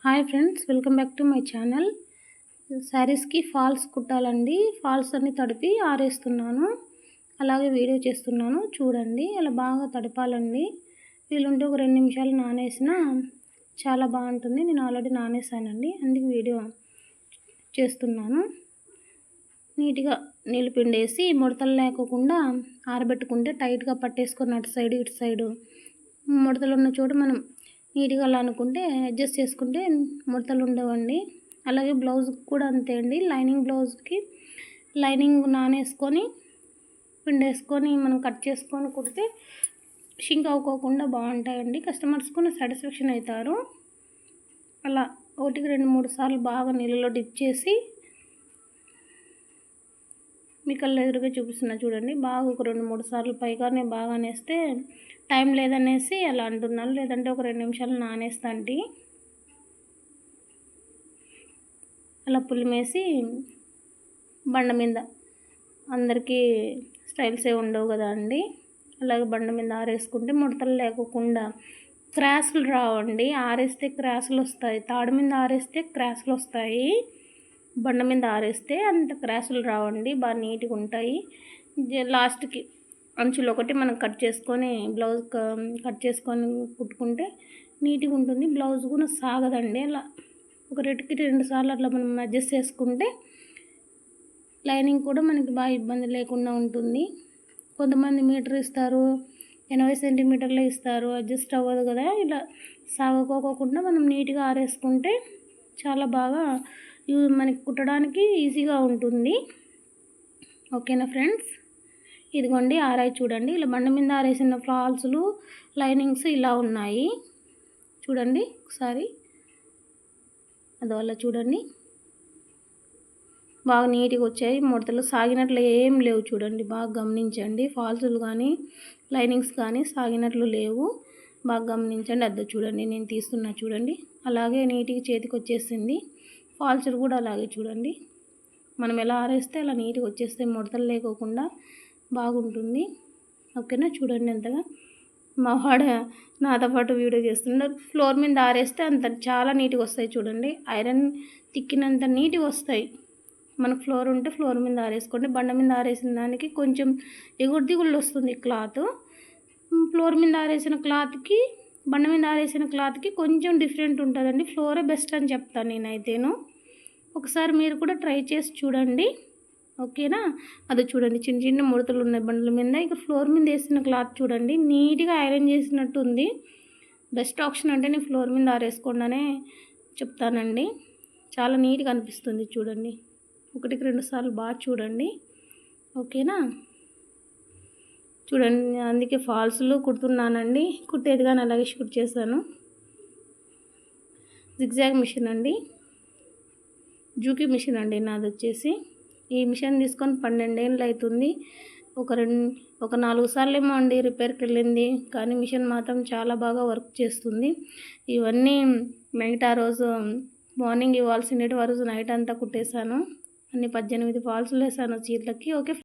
Hi friends, welcome back to my channel. శారీస్కి falls కుట్టాలండి. Falls అన్ని తడిపి ఆరేస్తున్నాను, అలాగే వీడియో చేస్తున్నాను. చూడండి, అలా బాగా తడపాలండి. వీలుంటే ఒక 2 నిమిషాలు నానేసినా చాలా బాగుంటుంది. నేను ఆల్రెడీ నానేసానండి, అందుకే వీడియో చేస్తున్నాను. నీట్గా నీళ్ళు పిండేసి ముడతలు లేకోకుండా ఆరబెట్టుకుంటే టైట్గా పట్టేసుకొని అటు సైడు ఇటు సైడు ముడతలు ఉన్న చోట మనం నీట్గా అలా అనుకుంటే అడ్జస్ట్ చేసుకుంటే ముడతలు ఉండవండి. అలాగే బ్లౌజ్కి కూడా అంతే అండి. లైనింగ్ బ్లౌజ్కి లైనింగ్ నానేసుకొని పిండేసుకొని మనం కట్ చేసుకొని కుడితే షింక్ అవ్వకోకుండా బాగుంటాయండి. కస్టమర్స్ కూడా సాటిస్ఫాక్షన్ అవుతారు. అలా 1-2-3 సార్లు బాగా నీళ్ళలో డిప్ చేసి మీ కళ్ళు ఎదురుగా చూపిస్తున్నా చూడండి. బాగా ఒక 2-3 సార్లు పైగానే బాగా నేస్తే టైం లేదనేసి అలా అంటున్నాను. లేదంటే ఒక 2 నిమిషాలు నానేస్తాంటి. అలా పులిమేసి బండ మీద అందరికీ స్టైల్సే ఉండవు కదా అండి. అలాగే బండ మీద ఆరేసుకుంటే ముడతలు లేకుండా క్రాసులు రావండి. ఆరేస్తే క్రాసులు వస్తాయి. తాడు మీద ఆరేస్తే క్రాసులు వస్తాయి. బండ మీద ఆరేస్తే అంత క్రాసులు రావండి, బాగా నీట్గా ఉంటాయి. లాస్ట్కి అంచులు ఒకటి మనం కట్ చేసుకొని బ్లౌజ్ కట్ చేసుకొని కుట్టుకుంటే నీట్గా ఉంటుంది. బ్లౌజ్ కూడా సాగదండి. అలా ఒక 2 సార్లు అట్లా మనం అడ్జస్ట్ చేసుకుంటే లైనింగ్ కూడా మనకి బాగా ఇబ్బంది లేకుండా ఉంటుంది. కొంతమంది మీటర్ ఇస్తారు, 80 సెంటీమీటర్లు ఇస్తారు, అడ్జస్ట్ అవ్వదు కదా. ఇలా సాగకోకుండా మనం నీట్గా ఆరేసుకుంటే చాలా బాగా మనకి కుట్టడానికి ఈజీగా ఉంటుంది. ఓకేనా ఫ్రెండ్స్, ఇదిగోండి ఆరాయి చూడండి. ఇలా బండ మీద ఆరేసిన ఫాల్స్లు లైనింగ్స్ ఇలా ఉన్నాయి చూడండి. ఒకసారి అలా చూడండి, బాగా నీట్గా వచ్చాయి. ముడతలు సాగినట్లు ఏం లేవు చూడండి, బాగా గమనించండి. ఫాల్స్లు కానీ లైనింగ్స్ కానీ సాగినట్లు లేవు, బాగా గమనించండి. అద్దె చూడండి, నేను తీస్తున్నా చూడండి. అలాగే నీట్గా చేతికి వచ్చేసింది. ఫాల్స్లు కూడా అలాగే చూడండి. మనం ఎలా ఆరేస్తే అలా నీట్గా వచ్చేస్తే ముడతలు లేకోకుండా బాగుంటుంది. ఓకేనా, చూడండి ఎంతగా మా వాడ నాతో పాటు వీడియో చేస్తున్నారు. ఫ్లోర్ మీద ఆరేస్తే అంత చాలా నీట్గా వస్తాయి చూడండి. ఐరన్ తిక్కినంత నీట్గా వస్తాయి. మనకు ఫ్లోర్ ఉంటే ఫ్లోర్ మీద ఆరేసుకోండి. బండ మీద ఆరేసిన దానికి కొంచెం ఎగుడు దిగుళ్ళు వస్తుంది క్లాత్. ఫ్లోర్ మీద ఆరేసిన క్లాత్కి బండ మీద ఆరేసిన క్లాత్కి కొంచెం డిఫరెంట్ ఉంటుందండి. ఫ్లోరే బెస్ట్ అని చెప్తాను నేనైతేను. ఒకసారి మీరు కూడా ట్రై చేసి చూడండి. ఓకేనా, అది చూడండి చిన్న చిన్న ముడతలు ఉన్నాయి బండ్ల మీద. ఇక ఫ్లోర్ మీద వేసిన క్లాత్ చూడండి, నీట్గా ఐరన్ చేసినట్టు ఉంది. బెస్ట్ ఆప్షన్ అంటే నేను ఫ్లోర్ మీద ఆరేసుకోండానే చెప్తానండి. చాలా నీట్గా అనిపిస్తుంది చూడండి. 1-2 సార్లు బాగా చూడండి. ఓకేనా, చూడండి. అందుకే ఫాల్స్లు కుడుతున్నానండి. కుట్టేది కానీ అలాగే షూట్ చేశాను. జిగ్జాగ్ మిషన్ అండి, జూకీ మిషన్ అండి నాది వచ్చేసి. ఈ మిషన్ తీసుకొని 12 ఏళ్ళు అవుతుంది. ఒక 4 సార్లు ఏమో అండి రిపేర్కి వెళ్ళింది, కానీ మిషన్ మాత్రం చాలా బాగా వర్క్ చేస్తుంది. ఇవన్నీ నైట్ ఆ రోజు మార్నింగ్ ఇవ్వాల్సినవి ఆ రోజు నైట్ అంతా కుట్టేశాను. అన్ని 18 ఫాల్స్లు వేసాను చీరలకి. ఓకే.